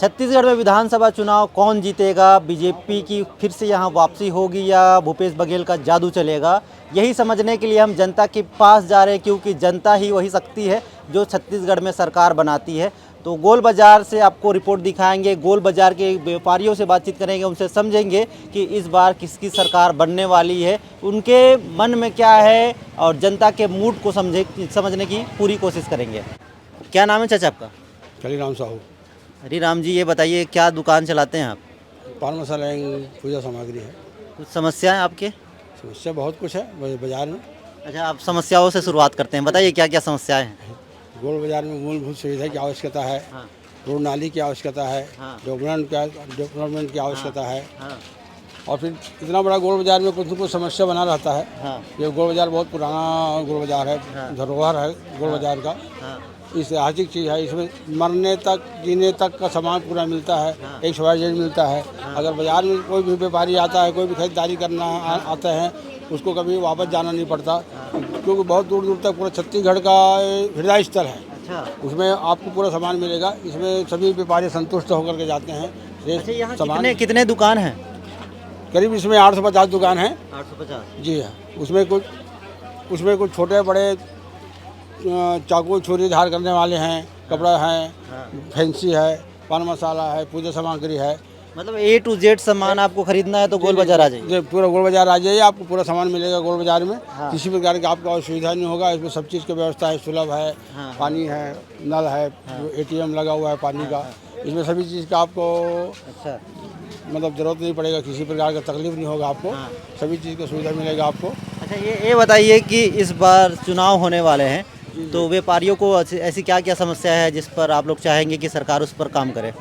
छत्तीसगढ़ में विधानसभा चुनाव कौन जीतेगा, बीजेपी की फिर से यहाँ वापसी होगी या भूपेश बघेल का जादू चलेगा, यही समझने के लिए हम जनता के पास जा रहे हैं, क्योंकि जनता ही वही शक्ति है जो छत्तीसगढ़ में सरकार बनाती है। तो गोल बाज़ार से आपको रिपोर्ट दिखाएंगे, गोल बाज़ार के व्यापारियों से बातचीत करेंगे, उनसे समझेंगे कि इस बार किसकी सरकार बनने वाली है, उनके मन में क्या है और जनता के मूड को समझने की पूरी कोशिश करेंगे। क्या नाम है चाचा आपका? कलीराम साहू। हरी राम जी, ये बताइए क्या दुकान चलाते हैं आप? पान मसाला पूजा सामग्री है। कुछ समस्या है आपके? समस्या बहुत कुछ है बाजार में। अच्छा, आप समस्याओं से शुरुआत करते हैं, बताइए क्या क्या समस्याएं हैं। गोल बाजार में मूलभूत सुविधा की आवश्यकता है। हाँ। रोड नाली की आवश्यकता है। हाँ। डेवलपमेंट की आवश्यकता है। हाँ। और फिर इतना बड़ा गोल बाजार में कुछ न कुछ समस्या बना रहता है। हाँ। ये गोल बाजार बहुत पुराना गोल बाजार है। हाँ। धरोहर है गोल बाजार का। हाँ। ऐतिहासिक चीज़ है। इसमें मरने तक जीने तक का सामान पूरा मिलता है। हाँ। एक XYZ मिलता है। अगर बाजार में कोई भी व्यापारी आता है, कोई भी खरीदारी करना आता है, उसको कभी वापस जाना नहीं पड़ता, क्योंकि बहुत दूर दूर तक पूरा छत्तीसगढ़ का हृदय स्थल है। अच्छा, उसमें आपको पूरा सामान मिलेगा। इसमें सभी व्यापारी संतुष्ट होकर के जाते हैं। अच्छा, यहाँ कितने दुकान हैं? करीब इसमें 850 दुकान है। 850? जी हाँ। उसमें कुछ छोटे बड़े चाकू छुरी धार करने वाले हैं, कपड़ा है, फैंसी है, पान मसाला है, पूजा सामग्री है। मतलब A to Z सामान आपको खरीदना है तो गोल बाजार आ जाइए। पूरा गोल बाजार आ जाइए, आपको पूरा सामान मिलेगा गोल बाजार में। हाँ। किसी प्रकार की आपको असुविधा नहीं होगा। इसमें सब चीज़ की व्यवस्था है, सुलभ है। हाँ। पानी है, नल है, ATM लगा हुआ है पानी का। इसमें सभी चीज़ का आपको अच्छा, मतलब ज़रूरत नहीं पड़ेगा, किसी प्रकार का तकलीफ नहीं होगा आपको। हाँ। सभी चीज़ की सुविधा मिलेगा आपको। अच्छा, ये बताइए कि इस बार चुनाव होने वाले हैं, तो व्यापारियों को ऐसी क्या क्या समस्या है जिस पर आप लोग चाहेंगे कि सरकार उस पर काम करे?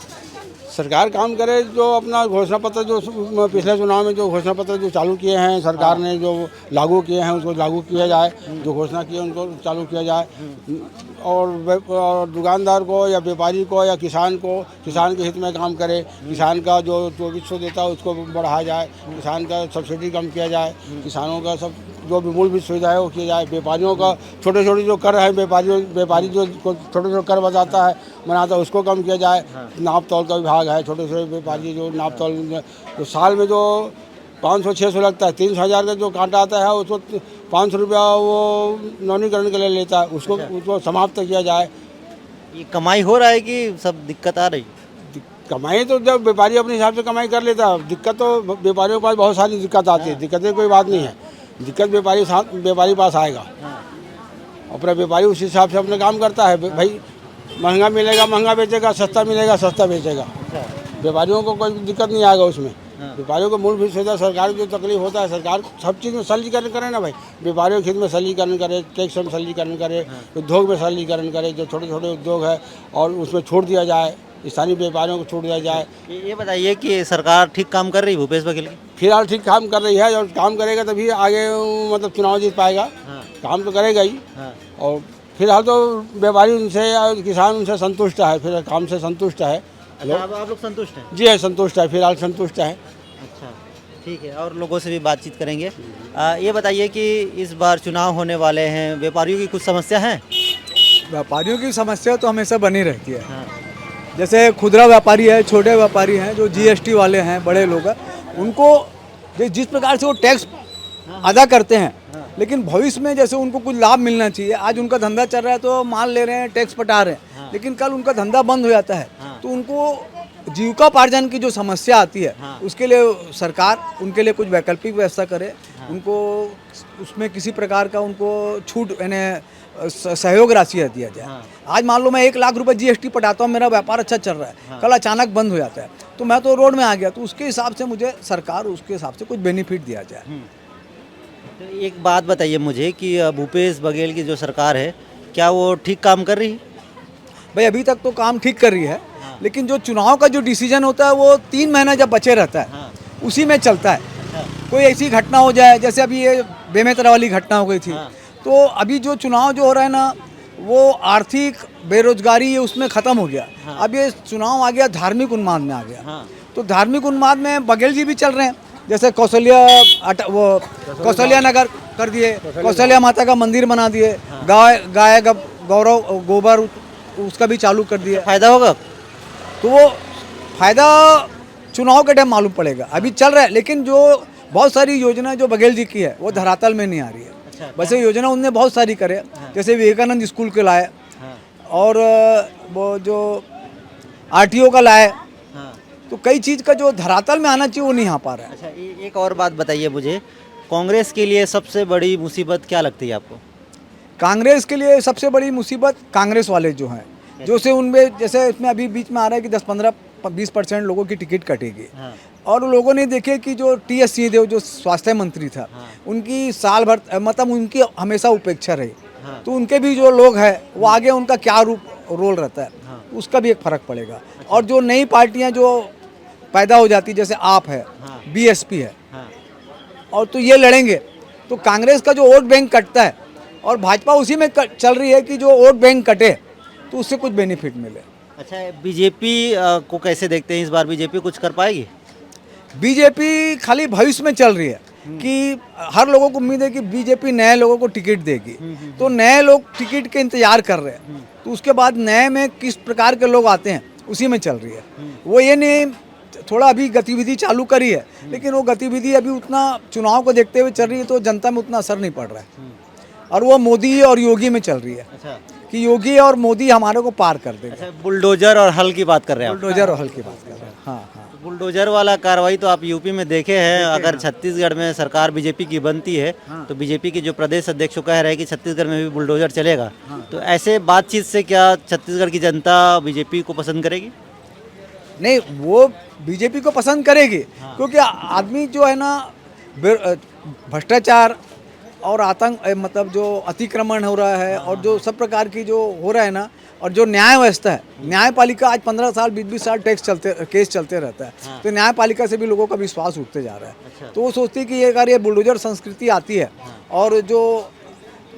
सरकार काम करे, जो अपना घोषणा पत्र जो पिछले चुनाव में जो घोषणा पत्र जो चालू किए हैं सरकार ने, जो लागू किए हैं उसको लागू किया जाए। जो घोषणा की है उनको चालू किया जाए। और दुकानदार को या व्यापारी को या किसान के हित में काम करे। किसान का जो 2400 देता है उसको बढ़ाया जाए। किसान का सब्सिडी कम किया जाए। किसानों का सब जो भी मूलभूत सुविधा है वो किया जाए। व्यापारियों का छोटे छोटे जो कर है, व्यापारी जो छोटे छोटे कर बनाता है उसको कम किया जाए। नाप तौल का विभाग है, छोटे छोटे व्यापारी जो नाप तौल तो साल में जो 500-600 लगता है, 300,000 का जो कांटा आता है उसको 500 रुपया वो नवीनीकरण के लिए लेता है, उसको समाप्त किया जाए। ये कमाई हो रहा है कि सब दिक्कत आ रही? कमाई तो जब व्यापारी अपने हिसाब से कमाई कर लेता है। दिक्कत तो व्यापारियों के पास बहुत सारी दिक्कत आती है। दिक्कतें कोई बात नहीं है। दिक्कत व्यापारी पास आएगा। अपना व्यापारी उस हिसाब से अपना काम करता है। भाई महंगा मिलेगा महंगा बेचेगा, सस्ता मिलेगा सस्ता बेचेगा। व्यापारियों को कोई दिक्कत नहीं आएगा उसमें। व्यापारियों को मूलभूत सुविधा सरकार को जो तकलीफ होता है, सरकार सब चीज़ में सरलीकरण करे ना भाई। व्यापारियों के हित में सरलीकरण करे, टैक्स में सरलीकरण करे, उद्योग में सरलीकरण करे, जो छोटे छोटे उद्योग है और उसमें छूट दिया जाए, स्थानीय व्यापारियों को छूट दिया जाए। ये बताइए कि सरकार ठीक काम कर रही है भूपेश बघेल की? फिलहाल ठीक काम कर रही है, और काम करेगा तभी आगे मतलब चुनाव जीत पाएगा। काम तो करेगा ही। और फिलहाल तो व्यापारी उनसे और किसान उनसे संतुष्ट है, फिर काम से संतुष्ट है। अच्छा, आप लोग संतुष्ट हैं? जी है, संतुष्ट है, फिलहाल संतुष्ट है। अच्छा, ठीक है, और लोगों से भी बातचीत करेंगे। ये बताइए कि इस बार चुनाव होने वाले हैं, व्यापारियों की कुछ समस्या है? व्यापारियों की समस्या तो हमेशा बनी रहती है। हाँ। जैसे खुदरा व्यापारी है, छोटे व्यापारी हैं, जो GST वाले हैं, बड़े लोग हैं, उनको जिस प्रकार से वो टैक्स अदा करते हैं, लेकिन भविष्य में जैसे उनको कुछ लाभ मिलना चाहिए। आज उनका धंधा चल रहा है तो माल ले रहे हैं, टैक्स पटा रहे हैं, लेकिन कल उनका धंधा बंद हो जाता है तो उनको जीविकोपार्जन की जो समस्या आती है, उसके लिए सरकार उनके लिए कुछ वैकल्पिक व्यवस्था करे। उनको उसमें किसी प्रकार का उनको छूट यानी सहयोग राशि दिया जाए। आज मान लो मैं 1 लाख रुपए GST पटाता हूँ, मेरा व्यापार अच्छा चल रहा है, कल अचानक बंद हो जाता है तो मैं तो रोड में आ गया, तो उसके हिसाब से मुझे सरकार उसके हिसाब से कुछ बेनिफिट दिया जाए। तो एक बात बताइए मुझे कि भूपेश बघेल की जो सरकार है, क्या वो ठीक काम कर रही है? भाई अभी तक तो काम ठीक कर रही है, लेकिन जो चुनाव का जो डिसीजन होता है वो 3 महीना जब बचे रहता है, उसी में चलता है। कोई ऐसी घटना हो जाए, जैसे अभी ये बेमेतरा वाली घटना हो गई थी, तो अभी जो चुनाव जो हो रहा है ना, वो आर्थिक बेरोजगारी उसमें ख़त्म हो गया। अब ये चुनाव आ गया धार्मिक उन्माद में आ गया। तो धार्मिक उन्माद में बघेल जी भी चल रहे हैं। जैसे कौशल्या नगर कर दिए, कौशल्या माता का मंदिर बना दिए, गाय गौरव गोबर उसका भी चालू कर दिया। फायदा होगा? तो वो फायदा चुनाव के टाइम मालूम पड़ेगा, अभी चल रहा है। लेकिन जो बहुत सारी योजना जो बघेल जी की है वो धरातल में नहीं आ रही है। अच्छा, वैसे योजना उनने बहुत सारी करे, जैसे विवेकानंद स्कूल के लाए, हाँ और वो जो आरटीओ का लाए, हाँ। तो कई चीज़ का जो धरातल में आना चाहिए वो नहीं आ पा रहा है। अच्छा, एक और बात बताइए मुझे, कांग्रेस के लिए सबसे बड़ी मुसीबत क्या लगती है आपको? कांग्रेस के लिए सबसे बड़ी मुसीबत कांग्रेस वाले जो हैं, जो से उनमें जैसे इसमें अभी बीच में आ रहा है कि 10-15-20% लोगों की टिकट कटेगी, हाँ और लोगों ने देखे कि जो टी.एस. सिंहदेव जो स्वास्थ्य मंत्री था, हाँ। उनकी साल भर मतलब उनकी हमेशा उपेक्षा रही, हाँ। तो उनके भी जो लोग हैं वो आगे उनका क्या रोल रहता है, हाँ। उसका भी एक फर्क पड़ेगा। और जो नई पार्टियां जो पैदा हो जाती, जैसे आप है, हाँ। बीएसपी है, हाँ और तो ये लड़ेंगे तो कांग्रेस का जो वोट बैंक कटता है, और भाजपा उसी में चल रही है कि जो वोट बैंक कटे तो उससे कुछ बेनिफिट मिले। अच्छा, बीजेपी को कैसे देखते हैं? इस बार बीजेपी कुछ कर पाएगी? बीजेपी खाली भविष्य में चल रही है कि हर लोगों को उम्मीद है कि बीजेपी नए लोगों को टिकट देगी, तो नए लोग टिकट के इंतजार कर रहे हैं, तो उसके बाद नए में किस प्रकार के लोग आते हैं उसी में चल रही है। वो ये नहीं थोड़ा अभी गतिविधि चालू करी है, लेकिन वो गतिविधि अभी उतना चुनाव को देखते हुए चल रही है, तो जनता में उतना असर नहीं पड़ रहा है। और वो मोदी और योगी में चल रही है अच्छा कि योगी और मोदी हमारे को पार कर देगा। अच्छा, बुलडोजर और हल की बात कर रहे हैं आप? बुलडोजर और हल की बात कर रहे हैं। हाँ हाँ। बुलडोजर वाला कार्रवाई तो आप यूपी में देखे हैं। अगर छत्तीसगढ़ में सरकार बीजेपी की बनती है तो बीजेपी के जो प्रदेश अध्यक्ष कह रहे हैं कि छत्तीसगढ़ में भी बुलडोजर चलेगा, तो ऐसे बातचीत से क्या छत्तीसगढ़ की जनता बीजेपी को पसंद करेगी? नहीं, वो बीजेपी को पसंद करेगी, क्योंकि आदमी जो है ना भ्रष्टाचार और आतंक मतलब जो अतिक्रमण हो रहा है, और जो सब प्रकार की जो हो रहा है ना, और जो न्याय व्यवस्था है, न्यायपालिका आज 15 साल 20-20 साल केस चलते रहता है, तो न्यायपालिका से भी लोगों का विश्वास उठते जा रहा है। तो वो सोचती है कि अगर ये बुलडोजर संस्कृति आती है, और जो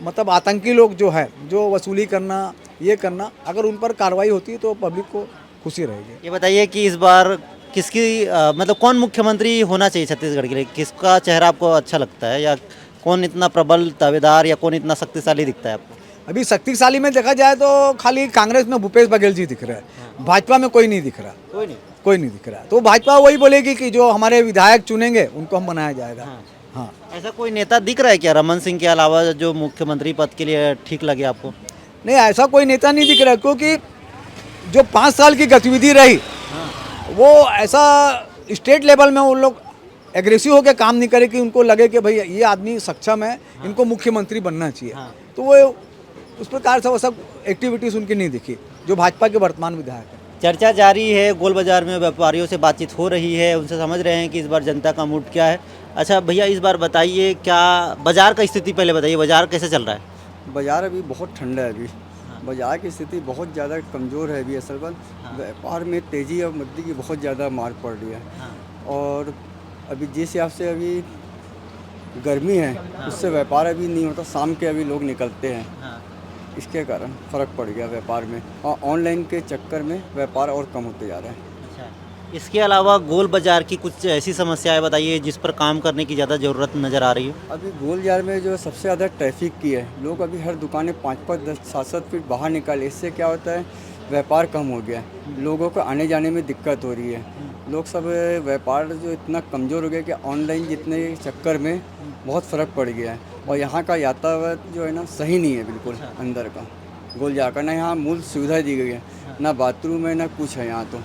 मतलब आतंकी लोग जो है, जो वसूली करना ये करना, अगर उन पर कार्रवाई होती है तो पब्लिक को खुशी रहेगी। ये बताइए कि इस बार किसकी मतलब कौन मुख्यमंत्री होना चाहिए छत्तीसगढ़ के लिए? किसका चेहरा आपको अच्छा लगता है, या कौन इतना प्रबल दावेदार, या कौन इतना शक्तिशाली दिखता है आपको? अभी शक्तिशाली में देखा जाए तो खाली कांग्रेस में भूपेश बघेल जी दिख रहे हैं, भाजपा में कोई नहीं दिख रहा, कोई नहीं दिख रहा। तो भाजपा वही बोलेगी कि जो हमारे विधायक चुनेंगे उनको हम बनाया जाएगा। हाँ। ऐसा कोई नेता दिख रहा है क्या रमन सिंह के अलावा जो मुख्यमंत्री पद के लिए ठीक लगे आपको? नहीं, ऐसा कोई नेता नहीं दिख रहा, क्योंकि जो 5 साल की गतिविधि रही वो ऐसा स्टेट लेवल में वो लोग एग्रेसिव होकर काम नहीं करे कि उनको लगे कि भाई ये आदमी सक्षम है, इनको मुख्यमंत्री बनना चाहिए। तो वो उस प्रकार से वो सब एक्टिविटीज़ उनकी नहीं दिखी जो भाजपा के वर्तमान विधायक है। चर्चा जारी है, गोल बाजार में व्यापारियों से बातचीत हो रही है, उनसे समझ रहे हैं कि इस बार जनता का मूड क्या है। अच्छा भैया, इस बार बताइए क्या बाजार का स्थिति पहले बताइए, बाजार कैसे चल रहा है? बाज़ार अभी बहुत ठंडा है। अभी बाज़ार की स्थिति बहुत ज़्यादा कमज़ोर है अभी। असल में व्यापार में तेज़ी और मंदी की बहुत ज़्यादा मार पड़ रही है। और अभी जिस हिसाब से अभी गर्मी है उससे व्यापार अभी नहीं होता, शाम के अभी लोग निकलते हैं, इसके कारण फ़र्क पड़ गया व्यापार में, और ऑनलाइन के चक्कर में व्यापार और कम होते जा रहा है। इसके अलावा गोल बाजार की कुछ ऐसी समस्याएं बताइए जिस पर काम करने की ज़्यादा ज़रूरत नज़र आ रही है। अभी गोल बाजार में जो सबसे ज़्यादा ट्रैफिक की है, लोग अभी हर दुकानें 5-5, 10, 7-7 फीट बाहर निकाले, इससे क्या होता है व्यापार कम हो गया है, लोगों को आने जाने में दिक्कत हो रही है। लोग सब व्यापार जो इतना कमज़ोर हो गया कि ऑनलाइन जितने चक्कर में बहुत फ़र्क पड़ गया है, और यहाँ का यातायात जो है ना सही नहीं है बिल्कुल। अंदर का गोल बाजार का ना यहाँ मूल सुविधाएं दी गई है, ना बाथरूम है ना कुछ है यहाँ। तो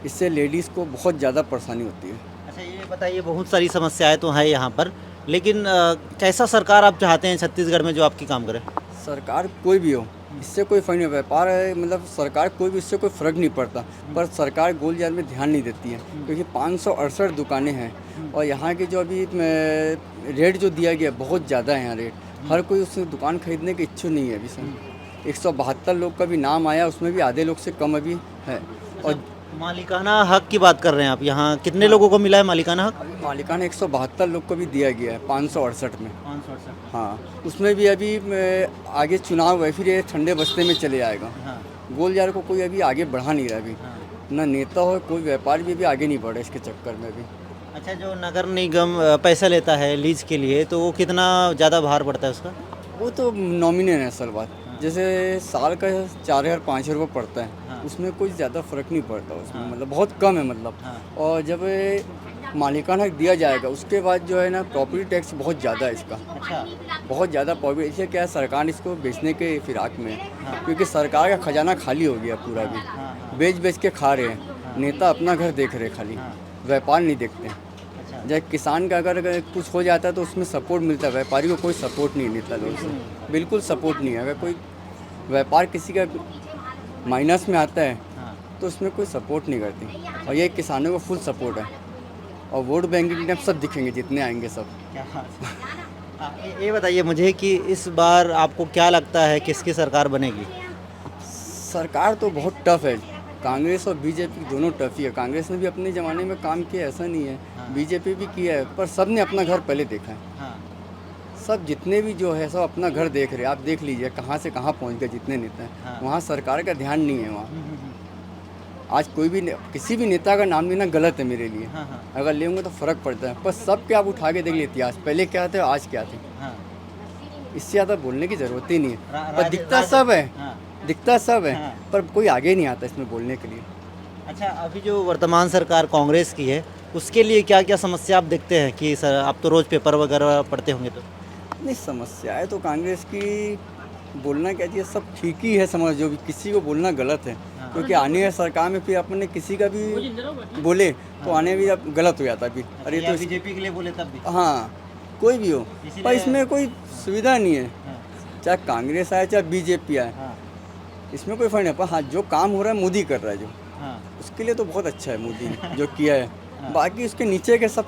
इससे लेडीज़ को बहुत ज़्यादा परेशानी होती है। अच्छा ये बताइए, बहुत सारी समस्याएं तो हैं यहाँ पर, लेकिन कैसा सरकार आप चाहते हैं छत्तीसगढ़ में जो आपकी काम करे? सरकार कोई भी हो, इससे कोई फ़र्क नहीं। व्यापार है मतलब सरकार कोई भी, इससे कोई फ़र्क नहीं पड़ता, पर सरकार गोल बाजार में ध्यान नहीं देती है, क्योंकि 568 दुकानें हैं, और यहाँ की जो अभी रेट जो दिया गया बहुत ज़्यादा है यहाँ रेट। हर कोई उस दुकान खरीदने के इच्छुक नहीं है अभी सर। 172 लोग का भी नाम आया, उसमें भी आधे लोग से कम अभी है। और मालिकाना हक की बात कर रहे हैं आप, यहाँ कितने लोगों को मिला है मालिकाना हक? अभी मालिकाना 172 लोग को भी दिया गया है 568 में। हाँ, उसमें भी अभी आगे चुनाव है, फिर ये ठंडे बस्ते में चले जाएगा। गोल बाजार को कोई अभी आगे बढ़ा नहीं रहा अभी, ना नेता हो, कोई व्यापारी भी अभी आगे नहीं बढ़ा इसके चक्कर में अभी। अच्छा, जो नगर निगम पैसा लेता है लीज के लिए, तो वो कितना ज़्यादा भार पड़ता है उसका? वो तो नॉमिनल है असल बात, जैसे साल का 4,000-5,000 रुपये पड़ता है, उसमें कोई ज़्यादा फ़र्क नहीं पड़ता उसमें, मतलब बहुत कम है मतलब। और जब मालिकाना हक दिया जाएगा उसके बाद जो है ना प्रॉपर्टी टैक्स बहुत ज़्यादा है इसका, अच्छा। बहुत ज़्यादा प्रॉपर्टी। इससे क्या है, सरकार इसको बेचने के फिराक में है, क्योंकि सरकार का खजाना खाली हो गया पूरा भी, बेच बेच के खा रहे हैं। नेता अपना घर देख रहे हैं खाली, व्यापार नहीं देखते हैं। जब किसान का अगर कुछ हो जाता है तो उसमें सपोर्ट मिलता है, व्यापारी को कोई सपोर्ट नहीं मिलता लोग से, बिल्कुल सपोर्ट नहीं है। अगर कोई व्यापार किसी का माइनस में आता है तो उसमें कोई सपोर्ट नहीं करती, और ये किसानों को फुल सपोर्ट है। और वोट बैंकिंग टाइम सब दिखेंगे, जितने आएंगे सब। ये बताइए मुझे कि इस बार आपको क्या लगता है किसकी सरकार बनेगी? सरकार तो बहुत टफ है, कांग्रेस और बीजेपी दोनों टफ ही है। कांग्रेस ने भी अपने ज़माने में काम किया, ऐसा नहीं है, बीजेपी भी किया है, पर सब ने अपना घर पहले देखा है। सब जितने भी जो है सब अपना घर देख रहे हैं। आप देख लीजिए कहाँ से कहाँ पहुँच गए जितने नेता हैं, वहाँ सरकार का ध्यान नहीं है। वहाँ आज कोई भी किसी भी नेता का नाम लेना गलत है मेरे लिए, अगर लेंगे तो फ़र्क पड़ता है। पर सब के आप उठा के देख लीजिए इतिहास, पहले क्या थे आज क्या थे, इससे ज़्यादा बोलने की ज़रूरत ही नहीं है। पर दिखता सब है, दिखता सब है, पर कोई आगे नहीं आता इसमें बोलने के लिए। अच्छा, अभी जो वर्तमान सरकार कांग्रेस की है उसके लिए क्या क्या समस्या आप देखते हैं कि सर आप तो रोज़ पेपर वगैरह पढ़ते होंगे तो? नहीं, समस्याएं तो कांग्रेस की बोलना क्या चाहिए, सब ठीक ही है, समझ जो भी, किसी को बोलना गलत है, क्योंकि आने वाली सरकार में फिर अपने किसी का भी बोले तो आने भी अब गलत हो जाता है। अरे तो बीजेपी के लिए बोले तब भी? हाँ, कोई भी हो, पर इसमें कोई सुविधा नहीं है, चाहे कांग्रेस आए चाहे बीजेपी आए, इसमें कोई फर्क नहीं। पर हाँ, जो काम हो रहा है मोदी कर रहा है जो, उसके लिए तो बहुत अच्छा है मोदी ने जो किया है, बाकी उसके नीचे के सब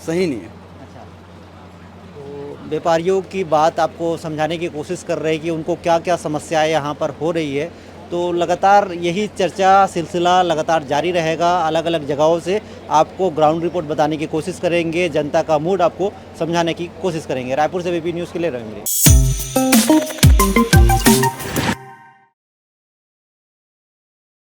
सही नहीं है। व्यापारियों की बात आपको समझाने की कोशिश कर रहे हैं कि उनको क्या क्या समस्याएं यहाँ पर हो रही है, तो लगातार यही चर्चा सिलसिला लगातार जारी रहेगा। अलग अलग जगहों से आपको ग्राउंड रिपोर्ट बताने की कोशिश करेंगे, जनता का मूड आपको समझाने की कोशिश करेंगे। रायपुर से बीपी न्यूज़ के लिए रविंद्र।